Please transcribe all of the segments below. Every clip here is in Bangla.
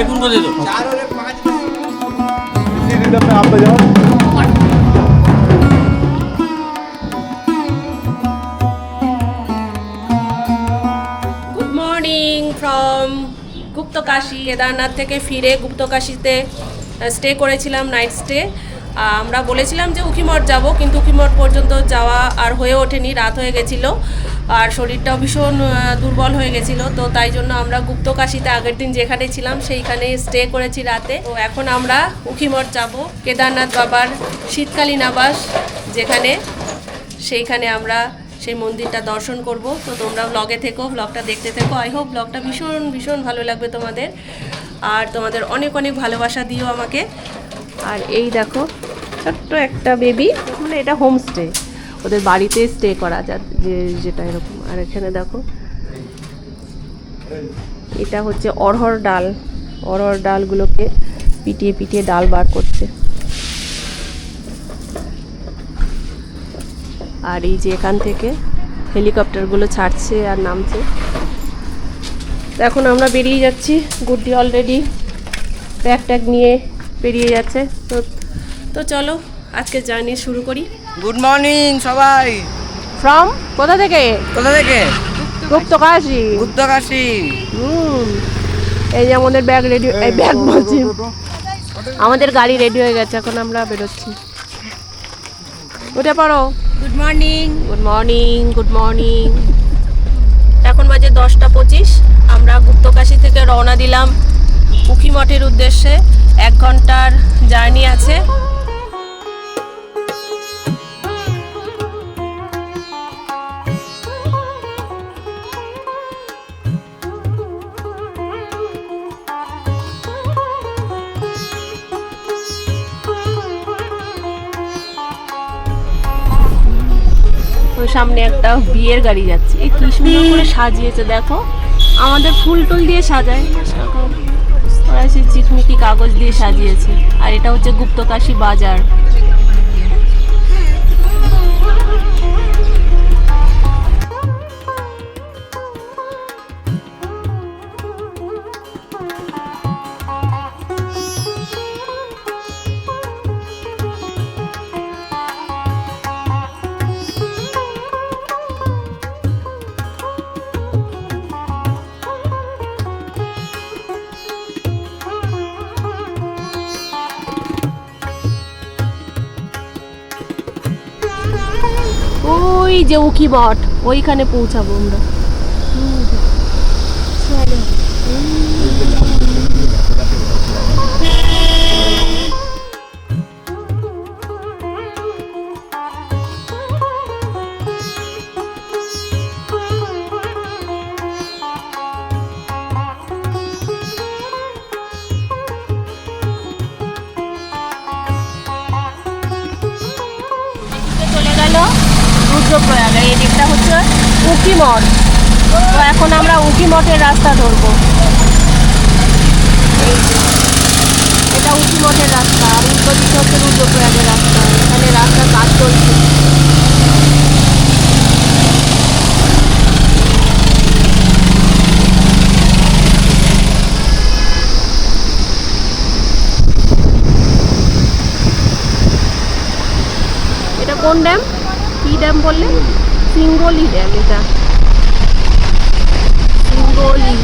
এখন বলে দো 4 और 5 आप जाओ। Good morning from Guptkashi. Kedarnath থেকে ফিরে গুপ্তকাশীতে স্টে করেছিলাম, নাইট স্টে। আমরা বলেছিলাম যে উখিমঠ যাব, কিন্তু উখিমঠ পর্যন্ত যাওয়া আর হয়ে ওঠেনি, রাত হয়ে গেছিলো আর শরীরটাও ভীষণ দুর্বল হয়ে গেছিলো। তো তাই জন্য আমরা গুপ্তকাশীতে আগের দিন যেখানে ছিলাম সেইখানে স্টে করেছি রাতে। তো এখন আমরা উখিমঠ যাব, কেদারনাথ বাবার শীতকালীন আবাস যেখানে, সেইখানে আমরা সেই মন্দিরটা দর্শন করব। তো তোমরা ব্লগে থেকো, ব্লগটা দেখতে থেকো। আই হোপ ব্লগটা ভীষণ ভীষণ ভালো লাগবে তোমাদের, আর তোমাদের অনেক অনেক ভালোবাসা দিও আমাকে। আর এই দেখো ছোট্ট একটা বেবি, মানে এটা হোমস্টে, ওদের বাড়িতে স্টে করা যেটা এরকম। আর এখানে দেখো এটা হচ্ছে অড়হর ডাল, অড়হর ডালগুলোকে পিটিয়ে পিটিয়ে ডাল বার করছে। আর এই যে এখান থেকে হেলিকপ্টারগুলো ছাড়ছে আর নামছে। এখন আমরা বেরিয়ে যাচ্ছি, গুড্ডি অলরেডি ব্যাগ ট্যাগ নিয়ে বেরিয়ে যাচ্ছে। তো চলো আজকে জার্নি শুরু করি। গুড মর্নিং সবাই। ফ্রম কোথা থেকে? কোথা থেকে? গুপ্তকাশী। গুপ্তকাশী। এই যে আমাদের ব্যাগ রেডি, এই ব্যাগ বলছি, আমাদের গাড়ি রেডি হয়ে গেছে, এখন আমরা বেরোচ্ছি। উঠে পড়ো। Good morning. Good morning, good morning. এখন বাজে 10টা 25। আমরা গুপ্তকাশী থেকে রওনা দিলাম উখিমঠের উদ্দেশ্যে। 1 ঘন্টার জার্নি আছে। সামনে একটা বিয়ের গাড়ি যাচ্ছে, এই কি সুন্দর করে সাজিয়েছে দেখো, আমাদের ফুল টুল দিয়ে সাজায়, ওরা সেই চিকমিকি কাগজ দিয়ে সাজিয়েছে। আর এটা হচ্ছে গুপ্তকাশী বাজার। ওই যে উখিমঠ, ওইখানে পৌঁছাবো আমরা। চলে গেল রুদ্রপ্রয়াগ, এই দিকটা হচ্ছে উখিমঠ। তো এখন আমরা উখিমঠের রাস্তা ধরবো। এটা উখিমঠের রাস্তা, আর উল্টো দিকে হচ্ছে রুদ্রপ্রয়াগের রাস্তা। এখানে রাস্তার কাজ চলছে। এটা কোন ড্যাম? কি ড্যাম বললে? সিঙ্গলি ড্যাম। এটা সিঙ্গলি।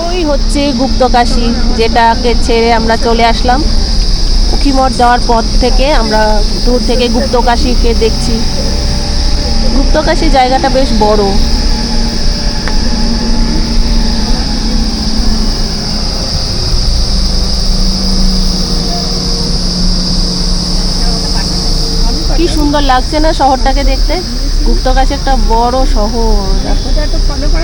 ওই হচ্ছে গুপ্তকাশী, যেটাকে ছেড়ে আমরা চলে আসলাম। উখিমঠ যাওয়ার পথ থেকে আমরা দূর থেকে গুপ্তকাশীকে দেখছি। গুপ্তকাশী জায়গাটা বেশ বড়। কি সুন্দর লাগছে না শহরটাকে দেখতে? গুপ্তকাশী একটা বড় শহর, দেখো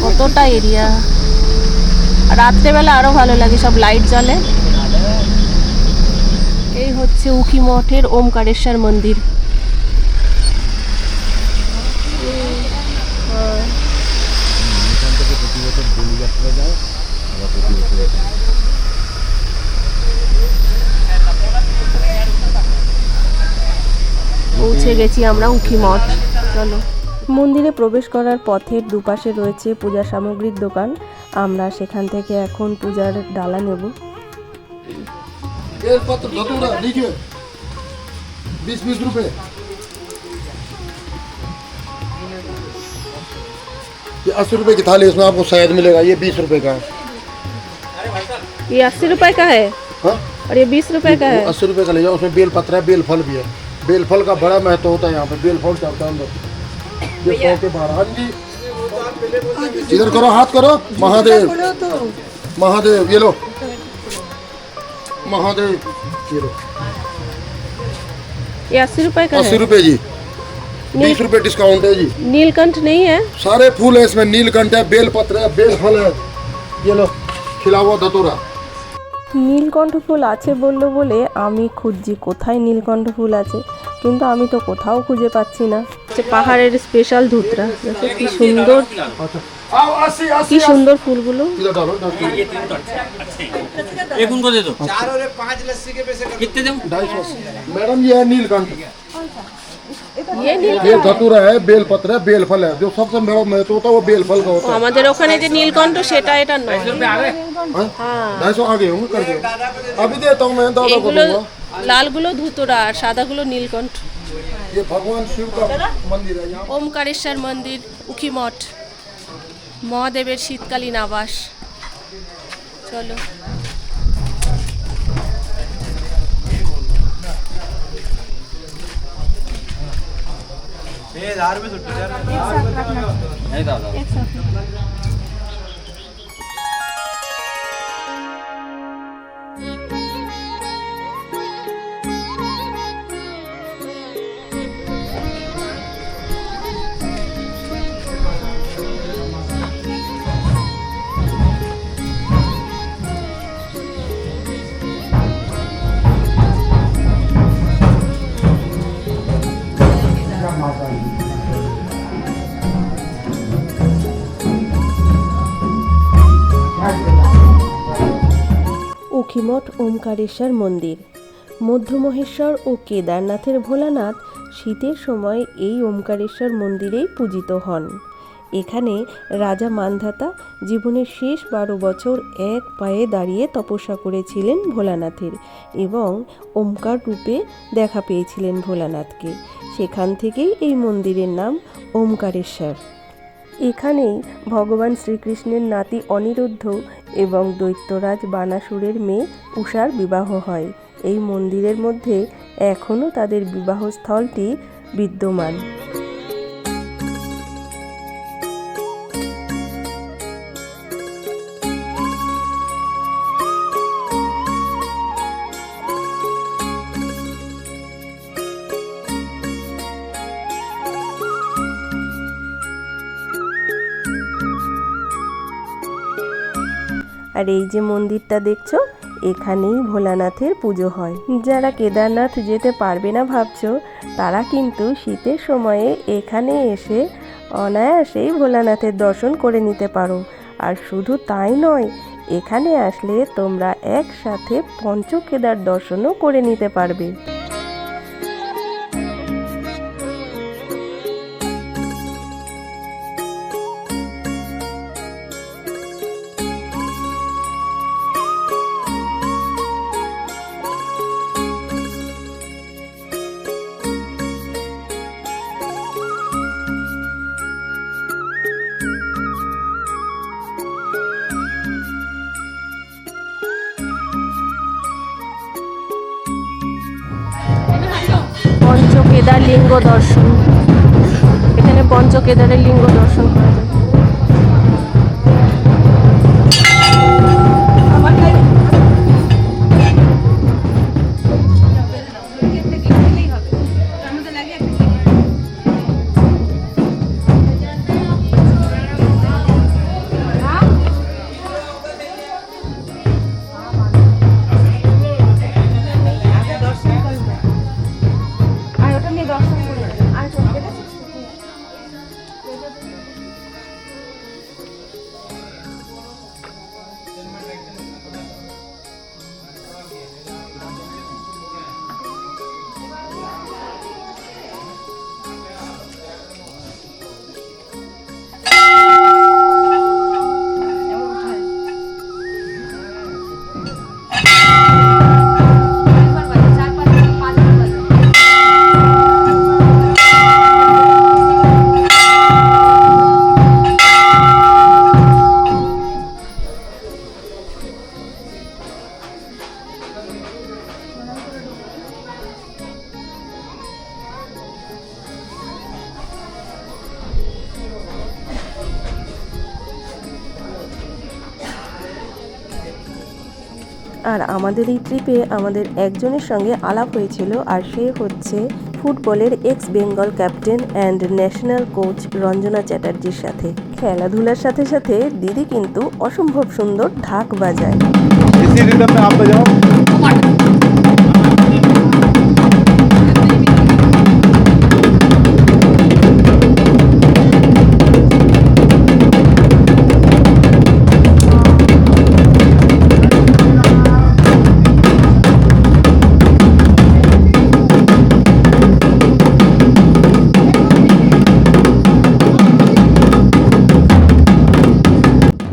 কতটা এরিয়া। রাত্রেবেলা আরো ভালো লাগে, সব লাইট জ্বলে। এই হচ্ছে হচ্ছে উখি মঠের ওমকারেশ্বর মন্দির। পৌঁছে গেছি আমরা উখি মঠ। চলো। মন্দিরে প্রবেশ করার পথের দুপাশে রয়েছে পূজা সামগ্রীর দোকান। আমরা সেখান থেকে এখন পূজার ডালা নেব। बेलपत्र धतूरा लीजिए 20-20 रुपए। ये 80 रुपए की थाली, इसमें आपको शायद मिलेगा, ये 20 रुपए का है। ये 80 रुपए का है हाँ, और ये 20 रुपए का है। 80 रुपए का ले जाओ। उसमें बेल पत्र है, बेल फल भी है। बेल फल का बड़ा महत्व होता है यहाँ पे। बेल फल चलता है अंदर, ये 100 के 12। हाँ जी, इधर करो, हाथ करो। महादेव महादेव, ये लो महादेव, ये लो। ये 80 रुपए का 80 है। रुपए जी, 20 रुपए डिस्काउंट है जी। नीलकंठ नहीं है? सारे फूल है इसमें, नीलकंठ है, बेल पत्र है, बेल फल है। ये लो, खिला हुआ धतूरा। নীলকণ্ঠ ফুল আছে বললো বলে আমি খুঁজছি কোথায় নীলকণ্ঠ ফুল আছে, কিন্তু আমি তো কোথাও খুঁজে পাচ্ছি না। পাহাড়ের স্পেশাল ধুতরা, দেখো কি সুন্দর, आओ 80 কি সুন্দর ফুলগুলো। इधर डालो 10 एक उनको दे दो। 4 और 5 लस्सी के पैसे कर। कितने दूं? 250। मैडम ये है नीलकंठ, ये ये धतूरा है, बेल पत्र है, बेल फल है। जो सबसे बड़ा महत्व होता है वो बेल फल का होता है। আমাদের ওখানে যে নীলকণ্ঠ সেটা এটা নয়। 250 आगे होंगे कर दो। अभी देता हूँ मैं, दादा को এগুলো दूंगा। লালগুলো ধুতরা আর সাদাগুলো নীলকণ্ঠ। ये भगवान शिव का मंदिर है यहाँ। ওমকারেশ্বর মন্দির, উখি মঠ, মহাদেবের শীতকালীন আবাস। চলো। ये 1000 रुपए छुट्टी यार। नहीं दादा। উখিমঠ ওমকারেশ্বর মন্দির। মধ্যমহেশ্বর ও কেদারনাথের ভোলানাথ শীতের সময় এই ওমকারেশ্বর মন্দিরেই পূজিত হন। এখানে রাজা মান্ধাতা জীবনের শেষ 12 বছর এক পায়ে দাঁড়িয়ে তপস্যা করেছিলেন ভোলানাথের এবং ওমকার রূপে দেখা পেয়েছিলেন ভোলানাথকে। সেখান থেকেই এই মন্দিরের নাম ওমকারেশ্বর। এখানেই ভগবান শ্রীকৃষ্ণের নাতি অনিরুদ্ধ এবং দৈত্যরাজ বানাসুরের মেয়ে উষার বিবাহ হয়। এই মন্দিরের মধ্যে এখনও তাদের বিবাহস্থলটি বিদ্যমান। আর এই যে মন্দিরটা দেখছো, এখানেই ভোলানাথের পুজো হয়। যারা কেদারনাথ যেতে পারবে না ভাবছো, তারা কিন্তু শীতের সময়ে এখানে এসে অনায়াসেই ভোলানাথের দর্শন করে নিতে পারো। আর শুধু তাই নয়, এখানে আসলে তোমরা একসাথে পঞ্চকেদার দর্শনও করে নিতে পারবে। পঞ্চকেদার লিঙ্গ দর্শন, এখানে পঞ্চকেদারের লিঙ্গ দর্শন করা যায়। আর আমাদের এই ট্রিপে আমাদের একজনের সঙ্গে আলাপ হয়েছিল, আর সে হচ্ছে ফুটবলের ex Bengal captain and national coach Ranjana চ্যাটার্জির সাথে। খেলাধুলার সাথে সাথে দিদি কিন্তু অসম্ভব সুন্দর ঢাক বাজায়। इसी रिदम में आप बजाओ।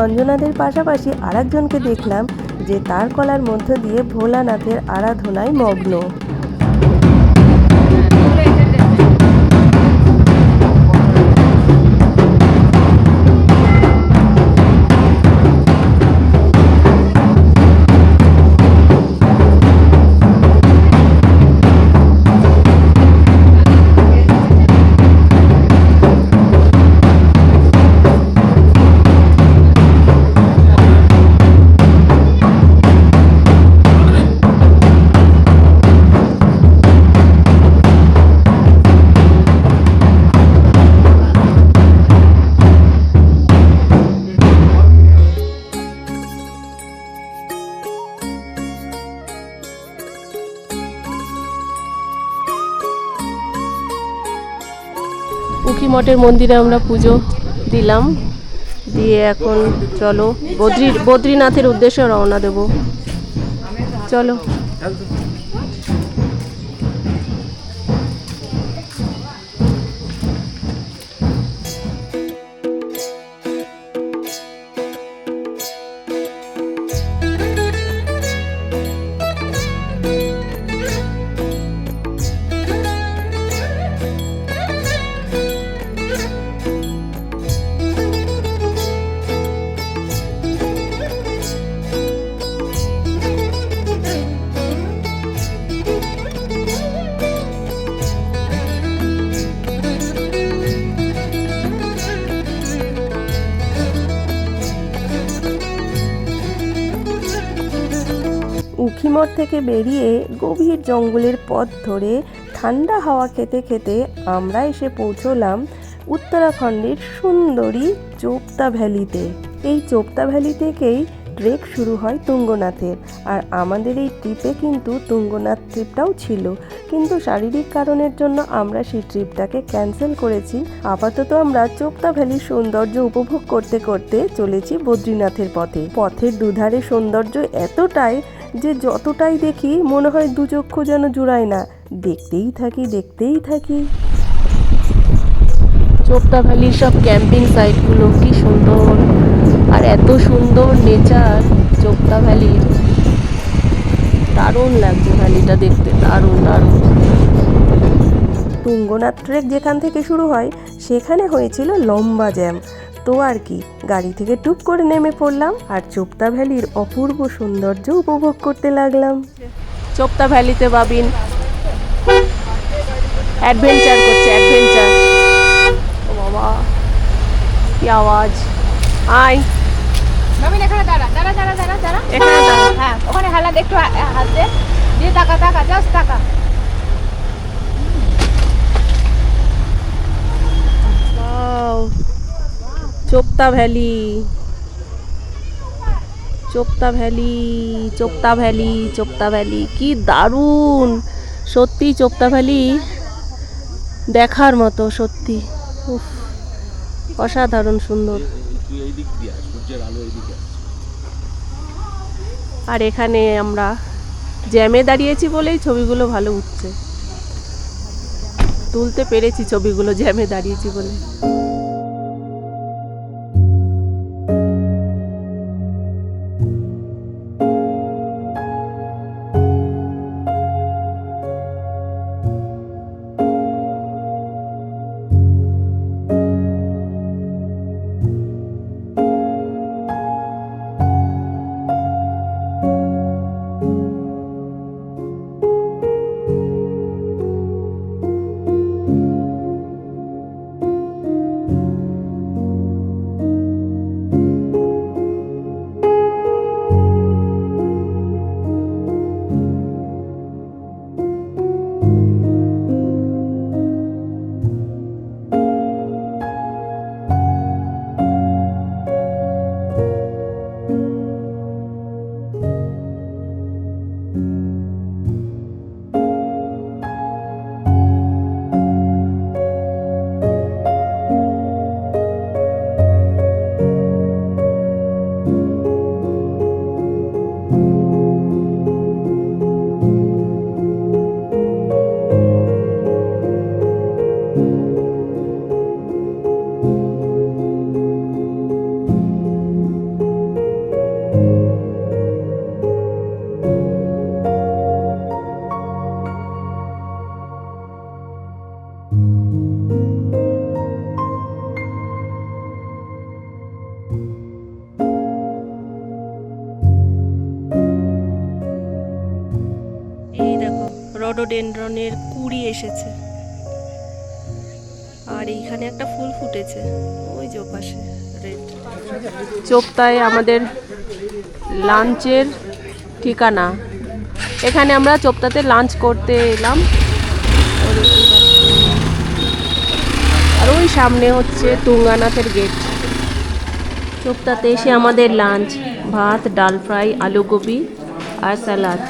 রঞ্জনাদের পাশাপাশি আরেকজনকে দেখলাম যে তার গলার মধ্য দিয়ে ভোলানাথের আরাধনায় মগ্ন। উখি মঠের মন্দিরে আমরা পুজো দিলাম, দিয়ে এখন চলো বদ্রীনাথের উদ্দেশ্যে রওনা দেব। চলো। উখিমঠ থেকে বেরিয়ে গভীর জঙ্গলের পথ ধরে ঠান্ডা হাওয়া খেতে খেতে আমরা এসে পৌঁছলাম উত্তরাখণ্ডের সুন্দরী চোপতা ভ্যালিতে। এই চোপতা ভ্যালি থেকেই ট্রেক শুরু হয় তুঙ্গনাথের। আর আমাদের এই ট্রিপে কিন্তু তুঙ্গনাথ ট্রিপটাও ছিল, কিন্তু শারীরিক কারণের জন্য আমরা সেই ট্রিপটাকে ক্যান্সেল করেছি। আপাতত আমরা চোপতা ভ্যালির সৌন্দর্য উপভোগ করতে করতে চলেছি বদ্রীনাথের পথে। পথের দুধারে সৌন্দর্য এতটাই যে যতটাই দেখি মনে হয় দু চক্ষু যেন জুড়ায় না, দেখতেই থাকি। চোপতা ভ্যালির সব ক্যাম্পিং সাইটগুলো কি সুন্দর, আর এত সুন্দর নেচার চোপতা ভ্যালির। দারুণ লাগছে ভ্যালিটা দেখতে, দারুণ। তুঙ্গনাথ ট্রেক যেখান থেকে শুরু হয় সেখানে হয়েছিল লম্বা জ্যাম। তো আর কি, গাড়ি থেকে টুপ করে নেমে পড়লাম আর চোপতা ভ্যালির অপূর্ব সৌন্দর্য উপভোগ করতে লাগলাম। চোপতা ভ্যালিতে বাবিন অ্যাডভেঞ্চার করছে। ও বাবা, কি আওয়াজ! আয় নবীন এখানে দাঁড়া। এখানে দাঁড়া। হ্যাঁ, ওখানে হেলা একটু হাত দে, দিয়ে টাকা জাস্ট টাকা। Wow, Chopta valley. কি দারুণ! সত্যি চোপতা ভ্যালি দেখার মতো, সত্যি উফ, অসাধারণ সুন্দর। আর এখানে আমরা জ্যামে দাঁড়িয়েছি বলেই ছবিগুলো ভালো উঠছে, তুলতে পেরেছি ছবিগুলো জ্যামে দাঁড়িয়েছি বলে। রডোডেনড্রনের কুড়ি এসেছে। আর এইখানে একটা ফুল ফুটেছে, ওই যে পাশে রেড। চোপতায় আমাদের লাঞ্চের ঠিকানা। এখানে আমরা চোপতাতে লাঞ্চ করতে এলাম। আর ওই সামনে হচ্ছে তুঙ্গানাথের গেট। চোপতাতে এসে আমাদের লাঞ্চ, ভাত, ডাল ফ্রাই, আলু গোবি আর স্যালাড।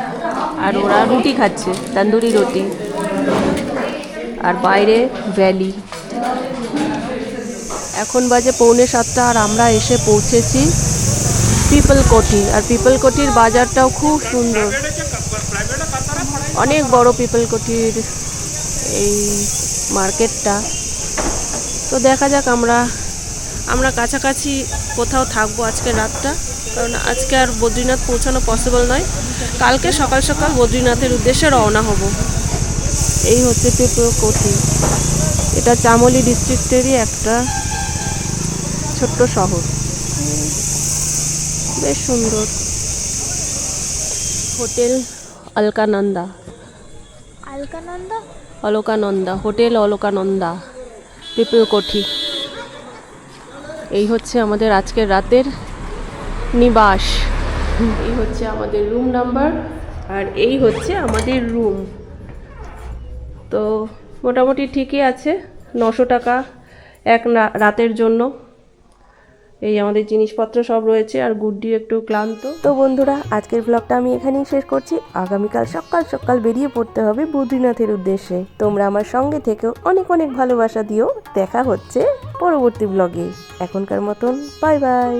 আর ওরা রুটি খাচ্ছে, তন্দুরি রুটি। আর বাইরে ভ্যালি। এখন বাজে 6:45 আর আমরা এসে পৌঁছেছি পিপলকোঠি। আর পিপলকোঠির বাজারটাও খুব সুন্দর, অনেক বড় পিপলকোঠির এই মার্কেটটা। তো দেখা যাক, আমরা কাছাকাছি কোথাও থাকবো আজকে রাতটা, কারণ আজকে আর বদ্রীনাথ পৌঁছানো পসিবল নয়। কালকে সকাল সকাল বদ্রীনাথের উদ্দেশ্যে রওনা হব। এই হচ্ছে পিপলকোঠি। এটা চামোলি ডিস্ট্রিক্টেরই একটা ছোট্ট শহর, বেশ সুন্দর। Hotel Alaknanda, Alaknanda hotel Alaknanda, Pipalkoti. এই হচ্ছে আমাদের আজকের রাতের নিবাস। এই হচ্ছে আমাদের রুম নাম্বার, আর এই হচ্ছে আমাদের রুম। তো মোটামুটি ঠিকই আছে, 900 টাকা এক রাতের জন্য। এই আমাদের জিনিসপত্র সব রয়েছে, আর গুড্ডি একটু ক্লান্ত। তো বন্ধুরা, আজকের ব্লগটা আমি এখানেই শেষ করছি। আগামীকাল সকাল সকাল বেরিয়ে পড়তে হবে বদ্রীনাথের উদ্দেশ্যে। তোমরা আমার সঙ্গে থেকেও অনেক অনেক ভালোবাসা দিও। দেখা হচ্ছে পরবর্তী ব্লগে। এখনকার মতন বাই বাই।